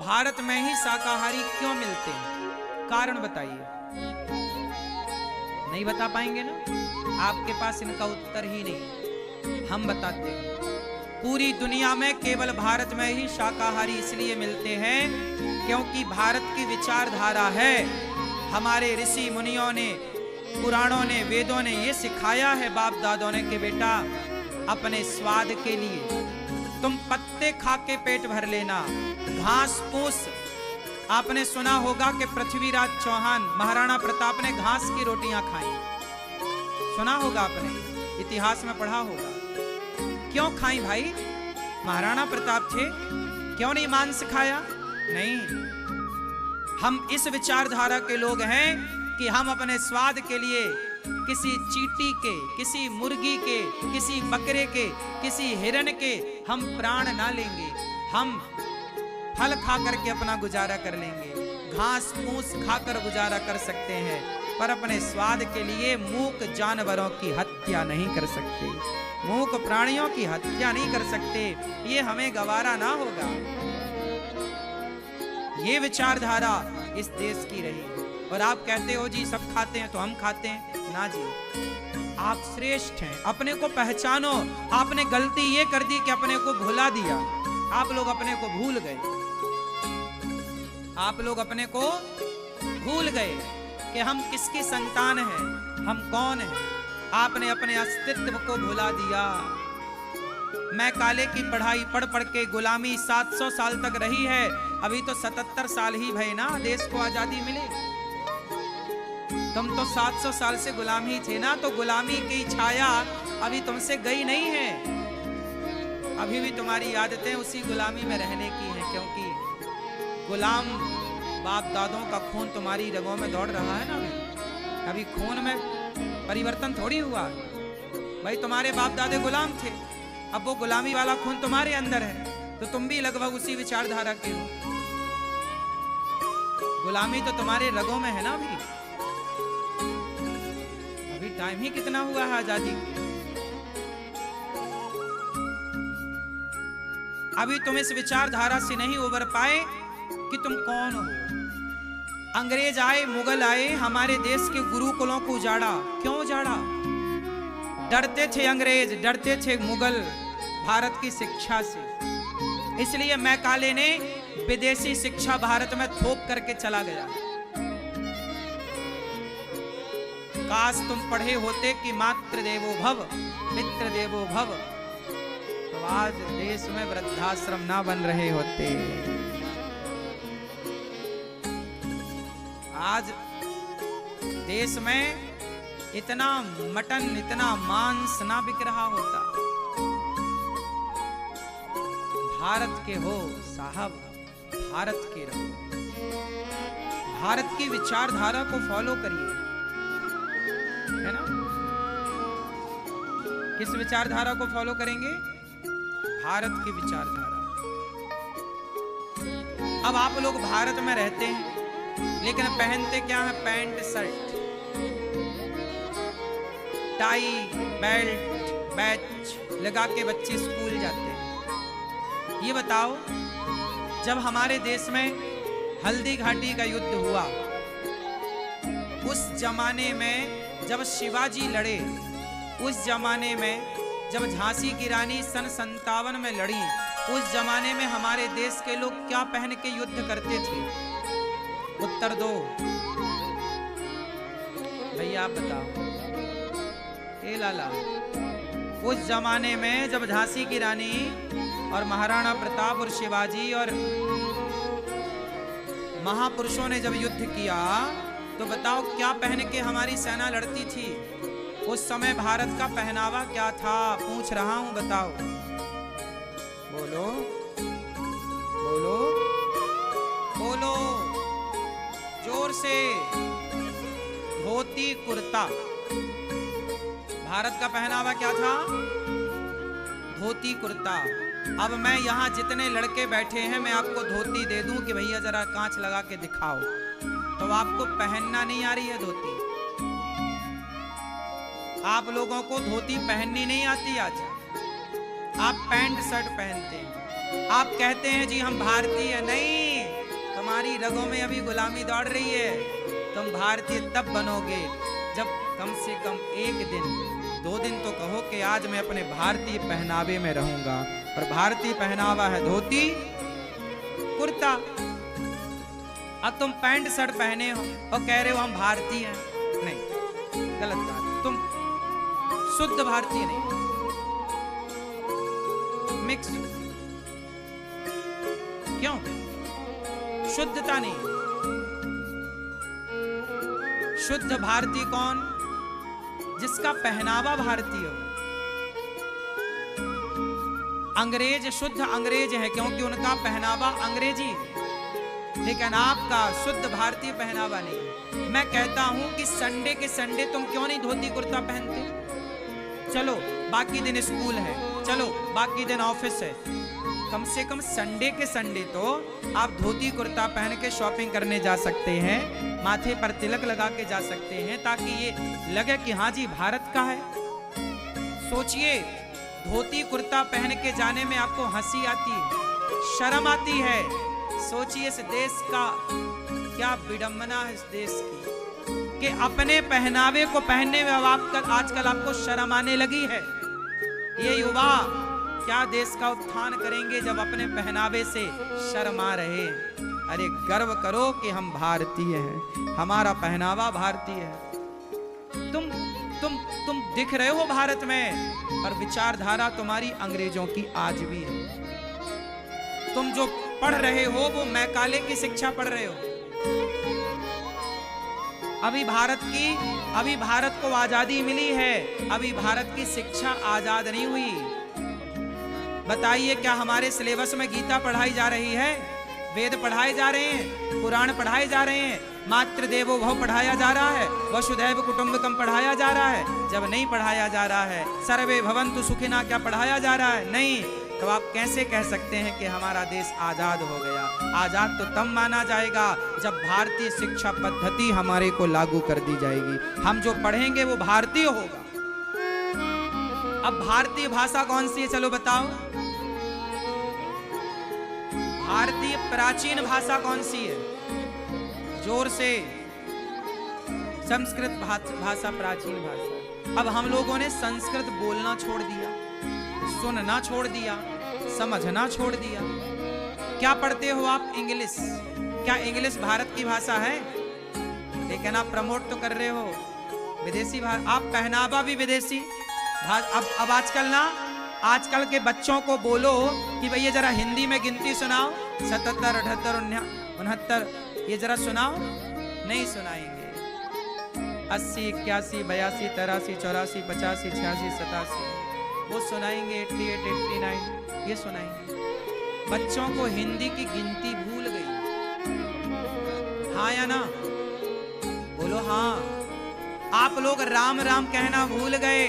भारत में ही शाकाहारी क्यों मिलते हैं? कारण बताइए। नहीं बता पाएंगे ना? आपके पास इनका उत्तर ही नहीं, हम बताते हैं। पूरी दुनिया में केवल भारत में ही शाकाहारी इसलिए मिलते हैं क्योंकि भारत की विचारधारा है। हमारे ऋषि मुनियों ने, पुराणों ने, वेदों ने ये सिखाया है, बाप दादों ने, कि बेटा अपने स्वाद के लिए तुम पत्ते खा के पेट भर लेना, घास फूस। आपने सुना होगा कि पृथ्वीराज चौहान, महाराणा प्रताप ने घास की रोटियां खाई। सुना होगा आपने, इतिहास में पढ़ा होगा। क्यों खाई भाई? महाराणा प्रताप थे, क्यों नहीं मांस खाया? नहीं, हम इस विचारधारा के लोग हैं कि हम अपने स्वाद के लिए किसी चींटी के, किसी मुर्गी के, किसी बकरे के, किसी हिरण के हम प्राण ना लेंगे। हम फल खा करके अपना गुजारा कर लेंगे, घास फूस खाकर गुजारा कर सकते हैं, पर अपने स्वाद के लिए मूक जानवरों की हत्या नहीं कर सकते, मूक प्राणियों की हत्या नहीं कर सकते। ये हमें गवारा ना होगा। ये विचारधारा इस देश की रही। और आप कहते हो जी सब खाते हैं तो हम खाते हैं। ना जी, आप श्रेष्ठ हैं, अपने को पहचानो। आपने गलती ये कर दी कि अपने को भुला दिया। आप लोग अपने को भूल गए, आप लोग अपने को भूल गए कि हम किसकी संतान हैं, हम कौन हैं। आपने अपने अस्तित्व को भुला दिया। मैं काले की पढ़ाई पढ़ पढ़ के गुलामी 700 साल तक रही है। अभी तो 77 साल ही भई ना देश को आजादी मिले। तुम तो 700 साल से गुलाम ही थे ना, तो गुलामी की छाया अभी तुमसे गई नहीं है। अभी भी तुम्हारी आदतें उसी गुलामी में रहने की हैं, क्योंकि गुलाम बाप दादों का खून तुम्हारी रगों में दौड़ रहा है ना। अभी खून में परिवर्तन थोड़ी हुआ भाई। तुम्हारे बाप दादे गुलाम थे, अब वो गुलामी वाला खून तुम्हारे अंदर है, तो तुम भी लगभग उसी विचारधारा के हो। गुलामी तो तुम्हारे रगों में है ना। अभी टाइम ही कितना हुआ है आजादी। अभी तुम इस विचारधारा से नहीं उबर पाए कि तुम कौन हो। अंग्रेज आए, मुगल आए, हमारे देश के गुरुकुलों को उजाड़ा। क्यों उजाड़ा? डरते थे अंग्रेज, डरते थे मुगल भारत की शिक्षा से। इसलिए मैकाले ने विदेशी शिक्षा भारत में थोप करके चला गया। काश तुम पढ़े होते कि मातृ देवो भव, पितृ देवो भव, तो आज देश में वृद्धाश्रम ना बन रहे होते। आज देश में इतना मटन, इतना मांस ना बिक रहा होता। भारत के हो साहब, भारत के रहो। भारत की विचारधारा को फॉलो करिए, है ना। किस विचारधारा को फॉलो करेंगे? भारत की विचारधारा। अब आप लोग भारत में रहते हैं, लेकिन पहनते क्या है? Pant shirt, tie, belt, batch लगा के बच्चे स्कूल जाते हैं। ये बताओ, जब हमारे देश में हल्दी घाटी का युद्ध हुआ, उस जमाने में जब शिवाजी लड़े, उस जमाने में जब झांसी की रानी सन 57 में लड़ी, उस जमाने में हमारे देश के लोग क्या पहन के युद्ध करते थे? उत्तर दो भैया, आप बताओ। ए लाला, उस जमाने में जब झांसी की रानी और महाराणा प्रताप और शिवाजी और महापुरुषों ने जब युद्ध किया, तो बताओ क्या पहन के हमारी सेना लड़ती थी? उस समय भारत का पहनावा क्या था? पूछ रहा हूं, बताओ। बोलो बोलो बोलो, जोर से। धोती कुर्ता। भारत का पहनावा क्या था? धोती कुर्ता। अब मैं यहाँ जितने लड़के बैठे हैं, मैं आपको धोती दे दूं कि भैया जरा कांच लगा के दिखाओ, तो आपको पहनना नहीं आ रही है धोती। आप लोगों को धोती पहननी नहीं आती। आज आप पैंट शर्ट पहनते हैं। आप कहते हैं जी हम भारतीय। नहीं, रगों में अभी गुलामी दौड़ रही है। तुम भारतीय तब बनोगे जब कम से कम 1 दिन 2 दिन तो कहो कि आज मैं अपने भारतीय पहनावे में रहूंगा। और भारतीय पहनावा है धोती कुर्ता। अब तुम पैंट शर्ट पहने हो और कह रहे हो हम भारतीय हैं, नहीं, गलत बात। तुम शुद्ध भारतीय नहीं, मिक्स। क्यों? शुद्धता नहीं। शुद्ध भारतीय कौन? जिसका पहनावा भारतीय हो। अंग्रेज शुद्ध अंग्रेज है क्योंकि उनका पहनावा अंग्रेजी, लेकिन आपका शुद्ध भारतीय पहनावा नहीं। मैं कहता हूं कि संडे के संडे तुम क्यों नहीं धोती कुर्ता पहनते? चलो बाकी दिन स्कूल है, चलो बाकी दिन ऑफिस है, कम से कम संडे के संडे तो आप धोती कुर्ता पहन के शॉपिंग करने जा सकते हैं, माथे पर तिलक लगा के जा सकते हैं, ताकि ये लगे कि हाँ जी भारत का है। सोचिए, धोती कुर्ता पहन के जाने में आपको हंसी आती है, शर्म आती है। सोचिए इस देश का क्या विडंबना है, इस देश की, कि अपने पहनावे को पहनने में आजकल आपको शर्म आने लगी है। ये युवा क्या देश का उत्थान करेंगे जब अपने पहनावे से शर्मा रहे। अरे गर्व करो कि हम भारतीय हैं, हमारा पहनावा भारतीय है। तुम दिख रहे हो भारत में, पर विचारधारा तुम्हारी अंग्रेजों की आज भी है। तुम जो पढ़ रहे हो वो मैकाले की शिक्षा पढ़ रहे हो। अभी भारत को आजादी मिली है, अभी भारत की शिक्षा आजाद नहीं हुई। बताइए, क्या हमारे सिलेबस में गीता पढ़ाई जा रही है, वेद पढ़ाए जा रहे हैं, पुराण पढ़ाए जा रहे हैं, मातृ देवो भव पढ़ाया जा रहा है, वसुधैव कुटुंबकम पढ़ाया जा रहा है? जब नहीं पढ़ाया जा रहा है, सर्वे भवन्तु सुखिनः क्या पढ़ाया जा रहा है? नहीं। तो आप कैसे कह सकते हैं कि हमारा देश आजाद हो गया? आजाद तो तब माना जाएगा जब भारतीय शिक्षा पद्धति हमारे को लागू कर दी जाएगी। हम जो पढ़ेंगे वो भारतीय होगा। अब भारतीय भाषा कौन सी है, चलो बताओ। भारतीय प्राचीन भाषा कौन सी है? जोर से। संस्कृत भाषा प्राचीन भाषा। अब हम लोगों ने संस्कृत बोलना छोड़ दिया, सुनना छोड़ दिया, समझना छोड़ दिया। क्या पढ़ते हो आप? इंग्लिश। क्या इंग्लिश भारत की भाषा है? लेकिन आप प्रमोट तो कर रहे हो विदेशी भाषा। आप पहनावा भी विदेशी। अब आजकल के बच्चों को बोलो कि भैया जरा हिंदी में गिनती सुनाओ, 77, 78, 69, ये जरा सुनाओ, नहीं सुनाएंगे। 80, 81, 82, 83, 84, 85, 86, 87 वो सुनाएंगे। 88, 89 ये सुनाएंगे। बच्चों को हिंदी की गिनती भूल गई। हाँ या ना? बोलो हाँ। आप लोग राम राम कहना भूल गए,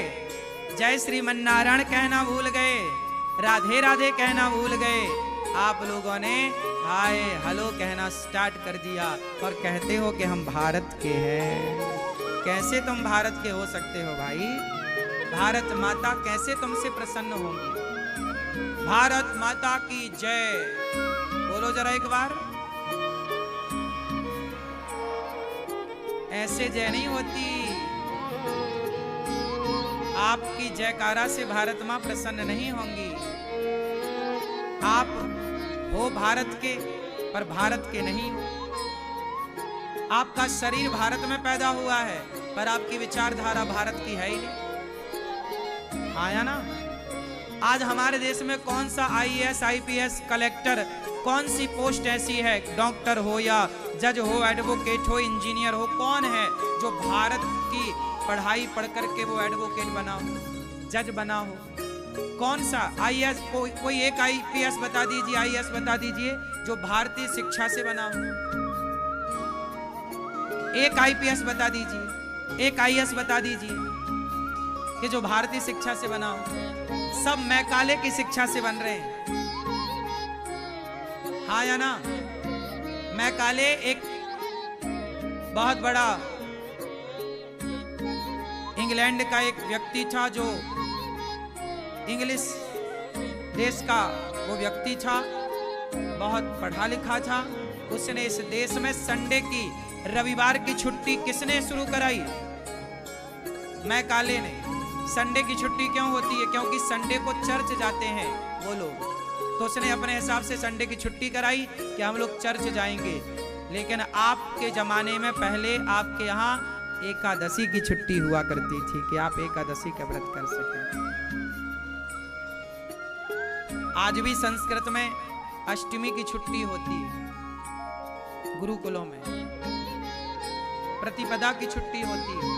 जय श्रीमन्नारायण कहना भूल गए, राधे राधे कहना भूल गए। आप लोगों ने हाय हेलो कहना स्टार्ट कर दिया और कहते हो कि हम भारत के हैं। कैसे तुम भारत के हो सकते हो भाई? भारत माता कैसे तुमसे प्रसन्न होंगी? भारत माता की जय बोलो जरा एक बार। ऐसे जय नहीं होती। आपकी जयकारा से भारत मां प्रसन्न नहीं होंगी। आप हो भारत के, पर भारत के नहीं हो। आपका शरीर भारत में पैदा हुआ है, पर आपकी विचारधारा भारत की है ही नहीं। हाँ या ना? आज हमारे देश में कौन सा IAS, IPS, कलेक्टर, कौन सी पोस्ट ऐसी है, डॉक्टर हो या जज हो, एडवोकेट हो, इंजीनियर हो, कौन है जो भारत की पढ़ाई पढ़ करके वो एडवोकेट बना हो, जज बना हो? कौन सा IAS? कोई एक IPS बता दीजिए, IAS बता दीजिए जो भारतीय शिक्षा से बना हो। एक IPS बता दीजिए, एक IAS बता दीजिए कि जो भारतीय शिक्षा से बना हो। सब मैकाले की शिक्षा से बन रहे हैं। हाँ या ना? मैकाले एक बहुत बड़ा इंग्लैंड का एक व्यक्ति था, जो इंग्लिश देश का वो व्यक्ति था, बहुत पढ़ा लिखा था, उसने इस देश में संडे की, रविवार की छुट्टी किसने शुरू कराई? मैकाले ने। संडे की छुट्टी क्यों होती है? क्योंकि संडे को चर्च जाते हैं वो लोग, तो उसने अपने हिसाब से संडे की छुट्टी कराई कि हम लोग चर्च जाएंगे। लेकिन आपके जमाने में पहले आपके यहाँ एकादशी की छुट्टी हुआ करती थी कि आप एकादशी का व्रत कर सकें। आज भी संस्कृत में अष्टमी की छुट्टी होती है, गुरुकुलों में प्रतिपदा की छुट्टी होती है।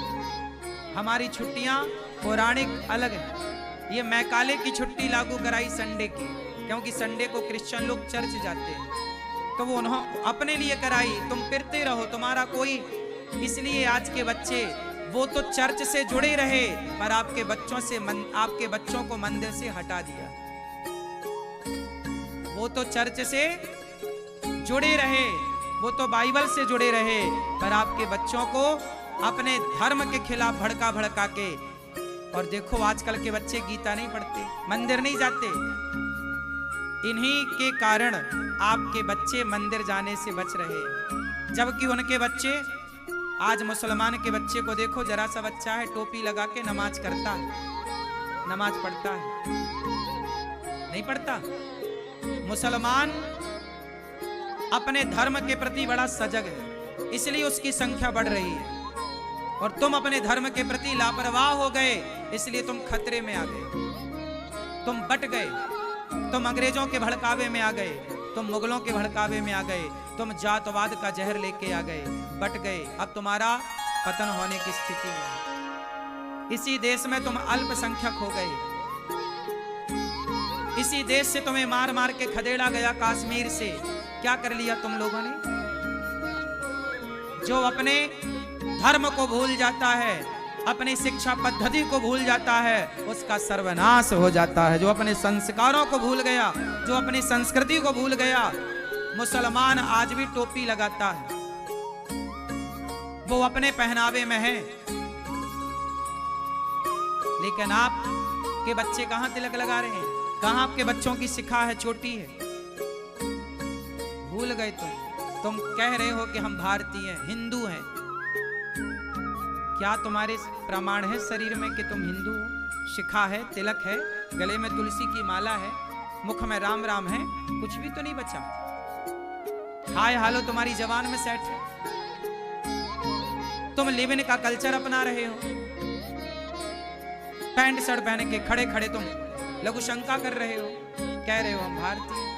हमारी छुट्टियां पौराणिक अलग है। ये मैकाले की छुट्टी लागू कराई संडे की, क्योंकि संडे को क्रिश्चियन लोग चर्च जाते हैं, तो वो उन्होंने अपने लिए कराई। तुम फिरते रहो, तुम्हारा कोई, इसलिए आज के बच्चे वो तो चर्च से जुड़े रहे पर आपके बच्चों को मंदिर से हटा दिया। वो तो चर्च से जुड़े रहे, वो तो बाइबल से जुड़े रहे, पर आपके बच्चों को अपने धर्म के खिलाफ भड़का भड़का के। और देखो आजकल के बच्चे गीता नहीं पढ़ते, मंदिर नहीं जाते। इन्हीं के कारण आपके बच्चे मंदिर जाने से बच रहे, जबकि उनके बच्चे, आज मुसलमान के बच्चे को देखो, जरा सा बच्चा है टोपी लगा के नमाज करता है, नमाज पढ़ता है? नहीं पढ़ता। मुसलमान अपने धर्म के प्रति बड़ा सजग है, इसलिए उसकी संख्या बढ़ रही है। और तुम अपने धर्म के प्रति लापरवाह हो गए, इसलिए तुम खतरे में आ गए, तुम बट गए, तुम अंग्रेजों के भड़कावे में आ गए, तुम मुगलों के भड़कावे में आ गए, तुम जातवाद का जहर लेके आ गए, बट गए। अब तुम्हारा पतन होने की स्थिति है। इसी देश में तुम अल्पसंख्यक हो गए, इसी देश से तुम्हें मार मार के खदेड़ा गया, कश्मीर से। क्या कर लिया तुम लोगों ने? जो अपने धर्म को भूल जाता है, अपनी शिक्षा पद्धति को भूल जाता है, उसका सर्वनाश हो जाता है। जो अपने संस्कारों को भूल गया, जो अपनी संस्कृति को भूल गया। मुसलमान आज भी टोपी लगाता है, वो अपने पहनावे में है, लेकिन आप के बच्चे कहां तिलक लगा रहे हैं? कहां आपके बच्चों की शिखा है, चोटी है? भूल गए तुम कह रहे हो कि हम भारतीय हैं, हिंदू हैं। क्या तुम्हारे प्रमाण है शरीर में कि तुम हिंदू हो? शिखा है, तिलक है, गले में तुलसी की माला है, मुख में राम राम है, कुछ भी तो नहीं बचा। हाय हालो तुम्हारी जबान में सेट है। तुम लिविन का कल्चर अपना रहे हो, पैंट शर्ट पहन के खड़े खड़े तुम लघु शंका कर रहे हो, कह रहे हो हम भारतीय।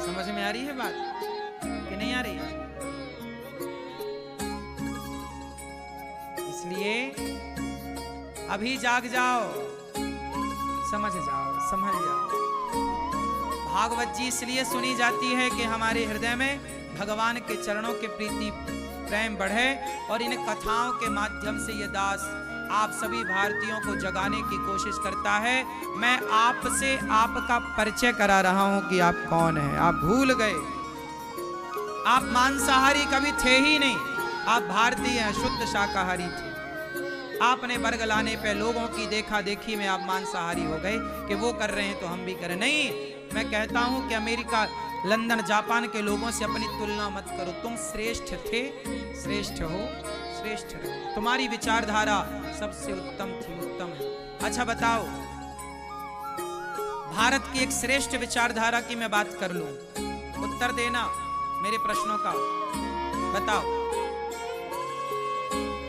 समझ में आ रही है बात कि नहीं आ रही? इसलिए अभी जाग जाओ, समझ जाओ, समझ जाओ। भागवत जी इसलिए सुनी जाती है कि हमारे हृदय में भगवान के चरणों के प्रीति प्रेम बढ़े, और इन कथाओं के माध्यम से ये दास आप सभी भारतीयों को जगाने की कोशिश करता है। मैं आपसे आपका परिचय करा रहा हूं कि आप कौन हैं। आप भूल गए, आप मांसाहारी कभी थे ही नहीं, आप भारतीय हैं, शुद्ध शाकाहारी थे। आपने वर्ग लाने पे लोगों की देखा देखी में आप मांसाहारी हो गए कि वो कर रहे हैं तो हम भी करें। नहीं, मैं कहता हूं कि अमेरिका, लंदन, जापान के लोगों से अपनी तुलना मत करो। तुम श्रेष्ठ थे, श्रेष्ठ हो, श्रेष्ठ रहो। तुम्हारी विचारधारा सबसे उत्तम थी, उत्तम है। अच्छा बताओ, भारत की एक श्रेष्ठ विचारधारा की मैं बात कर लूं, उत्तर देना मेरे प्रश्नों का। बताओ,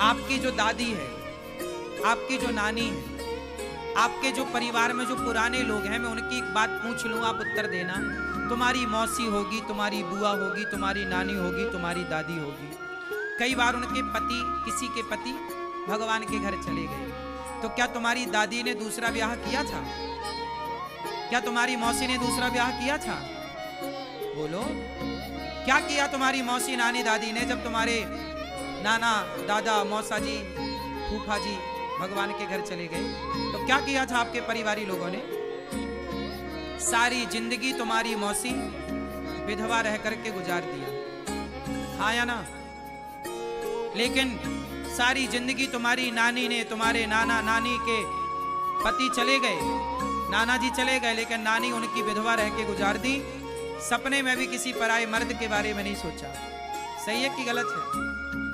आपकी जो दादी है, आपकी जो नानी है, आपके जो परिवार में जो पुराने लोग हैं, मैं उनकी एक बात पूछ लूं, आप उत्तर देना। तुम्हारी मौसी होगी, तुम्हारी बुआ होगी, तुम्हारी नानी होगी, तुम्हारी दादी होगी। कई बार उनके पति, किसी के पति भगवान के घर चले गए, तो क्या तुम्हारी दादी ने दूसरा ब्याह किया था? क्या तुम्हारी मौसी ने दूसरा ब्याह किया था? बोलो, क्या किया तुम्हारी मौसी, नानी, दादी ने जब तुम्हारे नाना, दादा, मौसा जी, फूफा जी भगवान के घर चले गए? तो क्या किया था आपके परिवारी लोगों ने? सारी जिंदगी तुम्हारी मौसी विधवा रह करके गुजार दिया, हाँ या ना? लेकिन सारी जिंदगी तुम्हारी नानी ने, तुम्हारे नाना नानी के पति चले गए, नाना जी चले गए, लेकिन नानी उनकी विधवा रह के गुजार दी। सपने में भी किसी पराये मर्द के बारे में नहीं सोचा। सही है कि गलत है?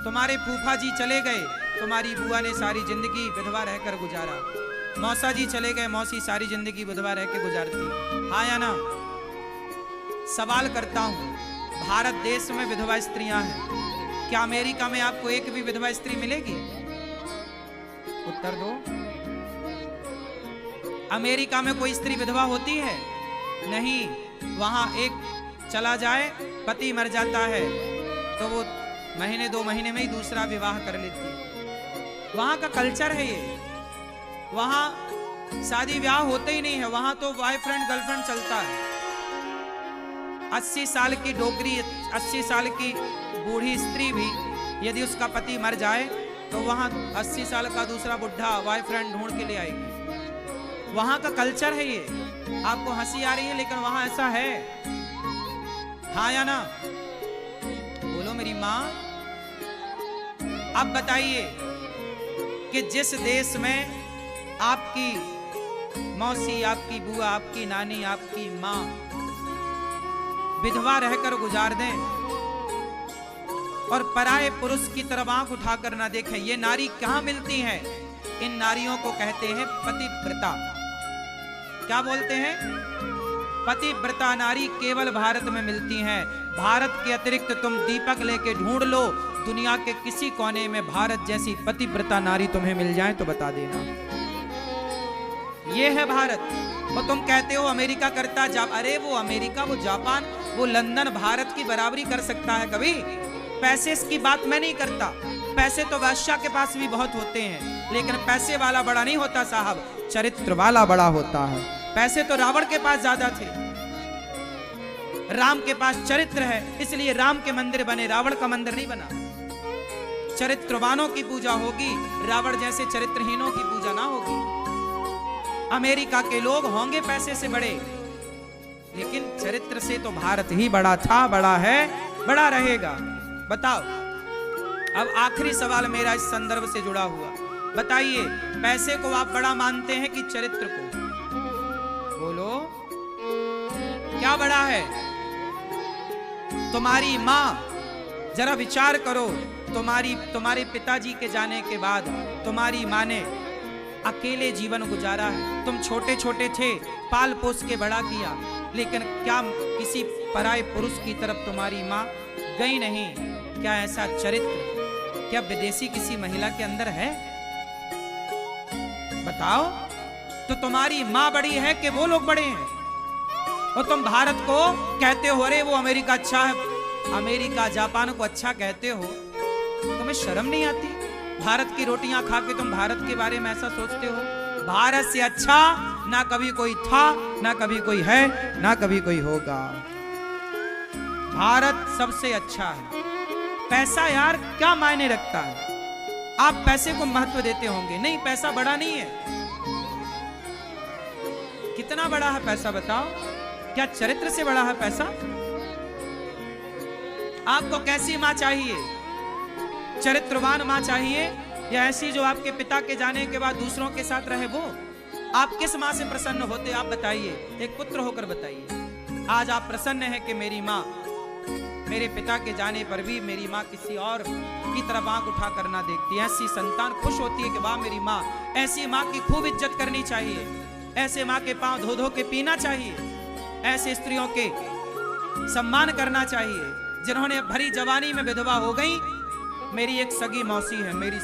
तुम्हारे फूफा जी चले गए, तुम्हारी बुआ ने सारी जिंदगी विधवा रहकर गुजारा। मौसा जी चले गए, मौसी सारी जिंदगी विधवा रह के गुजारती। हाँ या ना? सवाल करता हूं, भारत देश में विधवा स्त्रियां हैं, क्या अमेरिका में आपको एक भी विधवा स्त्री मिलेगी? उत्तर दो। अमेरिका में कोई स्त्री विधवा होती है? नहीं। वहां एक चला जाए, पति मर जाता है, तो वो महीने 2 महीने में ही दूसरा विवाह कर लेती है। वहां का कल्चर है ये। वहां शादी ब्याह होते ही नहीं है, वहां तो बॉयफ्रेंड गर्लफ्रेंड चलता है। 80 साल की डोकरी, 80 साल की बूढ़ी स्त्री भी यदि उसका पति मर जाए तो वहां 80 साल का दूसरा बुढ़ा बॉयफ्रेंड ढूंढ के ले आएगी। वहां का कल्चर है ये। आपको हंसी आ रही है, लेकिन वहां ऐसा है। हाँ या ना? बोलो मेरी माँ। अब बताइए कि जिस देश में आपकी मौसी, आपकी बुआ, आपकी नानी, आपकी माँ विधवा रहकर गुजार दें और पराये पुरुष की तरफ आंख उठाकर ना देखें, ये नारी कहां मिलती हैं? इन नारियों को कहते हैं पतिव्रता। क्या बोलते हैं? पतिव्रता नारी केवल भारत में मिलती हैं। भारत के अतिरिक्त तुम दीपक लेके ढूंढ लो, दुनिया के किसी कोने में भारत जैसी पतिव्रता नारी तुम्हें मिल जाए तो बता देना। ये है भारत। वो तुम कहते हो अमेरिका करता, अरे वो अमेरिका, वो जापान, वो लंदन भारत की बराबरी कर सकता है कभी? पैसे की बात मैं नहीं करता। पैसे तो बादशाह के पास भी बहुत होते हैं, लेकिन पैसे वाला बड़ा नहीं होता साहब, चरित्र वाला बड़ा होता है। पैसे तो रावण के पास ज्यादा थे, राम के पास चरित्र है, इसलिए राम के मंदिर बने, रावण का मंदिर नहीं बना। चरित्रवानों की पूजा होगी, रावण जैसे चरित्रहीनों की पूजा ना होगी। अमेरिका के लोग होंगे पैसे से बड़े, लेकिन चरित्र से तो भारत ही बड़ा था, बड़ा है, बड़ा रहेगा। बताओ। अब आखिरी सवाल मेरा इस संदर्भ से जुड़ा हुआ, बताइए पैसे को आप बड़ा मानते हैं कि चरित्र को? बोलो, क्या बड़ा है? तुम्हारी मां, जरा विचार करो, तुम्हारे पिताजी के जाने के बाद तुम्हारी मां ने अकेले जीवन गुजारा है। तुम छोटे छोटे थे, पाल पोस के बड़ा किया, लेकिन क्या किसी पराये पुरुष की तरफ तुम्हारी मां गई नहीं? क्या ऐसा चरित्र क्या विदेशी किसी महिला के अंदर है? बताओ। तो तुम्हारी मां बड़ी है कि वो लोग बड़े हैं? और तुम भारत को कहते हो अरे वो अमेरिका अच्छा है, अमेरिका जापान को अच्छा कहते हो, तुम्हें शर्म नहीं आती? भारत की रोटियां खा के तुम भारत के बारे में ऐसा सोचते हो? भारत से अच्छा ना कभी कोई था, ना कभी कोई है, ना कभी कोई होगा। भारत सबसे अच्छा है। पैसा यार क्या मायने रखता है? आप पैसे को महत्व देते होंगे, नहीं पैसा बड़ा नहीं है। कितना बड़ा है पैसा बताओ? क्या चरित्र से बड़ा है पैसा? आपको कैसी मां चाहिए? चरित्रवान मां चाहिए या ऐसी जो आपके पिता के जाने के बाद दूसरों के साथ रहे? वो आप किस मां से प्रसन्न होते? आप बताइए, एक पुत्र होकर बताइए। आज आप प्रसन्न हैं कि मेरी मां, मेरे पिता के जाने पर भी मेरी मां किसी और की तरफ आंख उठा कर ना देखती। ऐसी संतान खुश होती है कि वाह मेरी मां। ऐसी मां की खूब इज्जत करनी चाहिए, ऐसे मां के पांव धो धो के पीना चाहिए, ऐसे स्त्रियों के सम्मान करना चाहिए जिन्होंने भरी जवानी में विधवा हो गई। मेरी एक सगी मौसी है, मेरी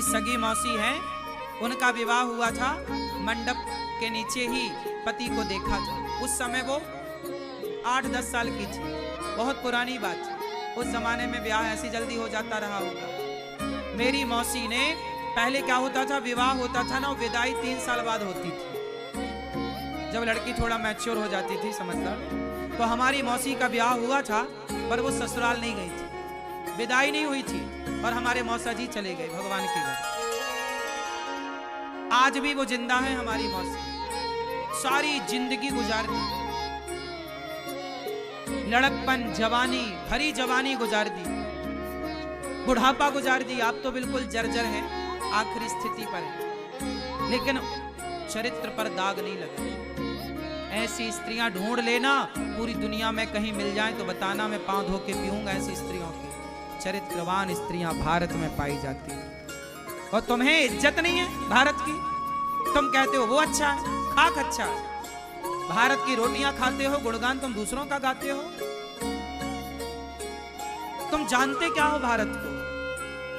सगी मौसी है, उनका विवाह हुआ था, मंडप के नीचे ही पति को देखा था। उस समय वो 8-10 साल की थी, बहुत पुरानी बात थी। उस जमाने में ब्याह ऐसी जल्दी हो जाता रहा होगा। मेरी मौसी ने, पहले क्या होता था, विवाह होता था ना, विदाई 3 साल बाद होती थी, जब लड़की थोड़ा मैच्योर हो जाती थी, समझदार। तो हमारी मौसी का ब्याह हुआ था, पर वो ससुराल नहीं गई थी, विदाई नहीं हुई थी, और हमारे मौसा जी चले गए भगवान के घर। आज भी वो जिंदा है हमारी मौसी, सारी जिंदगी गुजार दी, लड़कपन, जवानी, भरी जवानी गुजार दी, बुढ़ापा गुजार दी। आप तो बिल्कुल जर्जर हैं, आखिरी स्थिति पर है। लेकिन चरित्र पर दाग नहीं लगा। ऐसी स्त्रियां ढूंढ लेना, पूरी दुनिया में कहीं मिल जाए तो बताना, मैं पांव धो के पीऊंगा ऐसी स्त्रियों की। चरित्रवान स्त्रियां भारत में पाई जाती हैं। और तुम्हें इज्जत नहीं है भारत की? तुम कहते हो वो अच्छा है, खाक अच्छा है। भारत की रोटियां खाते हो, गुणगान तुम दूसरों का गाते हो। तुम जानते क्या हो भारत को?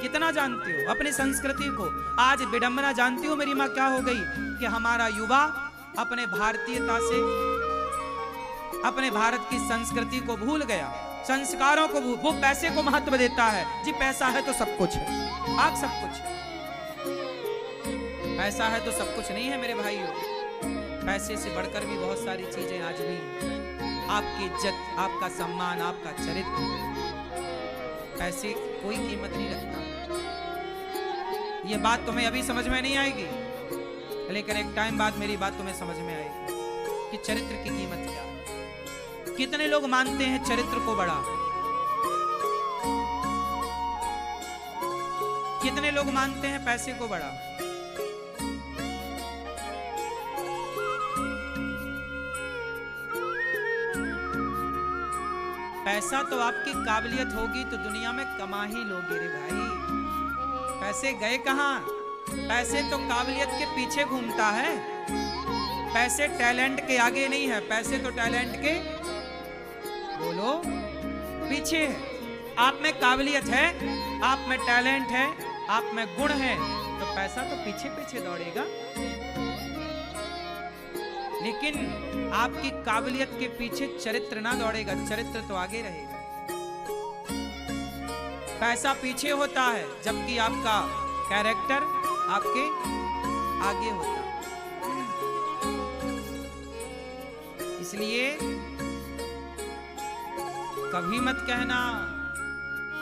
कितना जानते हो अपनी संस्कृति को? आज विडंबना जानती हो मेरी मां क्या हो गई कि हमारा युवा अपने भारतीयता से, अपने भारत की संस्कृति को भूल गया, संस्कारों को भूल, वो पैसे को महत्व देता है। जी पैसा है तो सब कुछ है, आज सब कुछ है। पैसा है तो सब कुछ नहीं है मेरे भाइयों। पैसे से बढ़कर भी बहुत सारी चीजें आज भी, आपकी इज्जत, आपका सम्मान, आपका चरित्र, पैसे कोई कीमत नहीं रखता। ये बात तुम्हें अभी समझ में नहीं आएगी, लेकिन एक टाइम बाद मेरी बात तुम्हें समझ में आएगी कि चरित्र की कीमत क्या है। कितने लोग मानते हैं चरित्र को बड़ा, कितने लोग मानते हैं पैसे को बड़ा। पैसा तो आपकी काबिलियत होगी तो दुनिया में कमा ही लोगे रे भाई। पैसे गए कहां? पैसे तो काबिलियत के पीछे घूमता है। पैसे टैलेंट के आगे नहीं है, पैसे तो टैलेंट के, बोलो, पीछे है। आप में काबिलियत है, आप में टैलेंट है, आप में गुण है, तो पैसा तो पीछे पीछे दौड़ेगा। लेकिन आपकी काबिलियत के पीछे चरित्र ना दौड़ेगा, चरित्र तो आगे रहेगा। पैसा पीछे होता है जबकि आपका कैरेक्टर आपके आगे होता है। इसलिए कभी मत कहना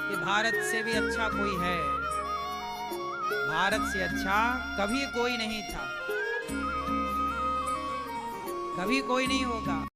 कि भारत से भी अच्छा कोई है। भारत से अच्छा कभी कोई नहीं था, कभी कोई नहीं होगा।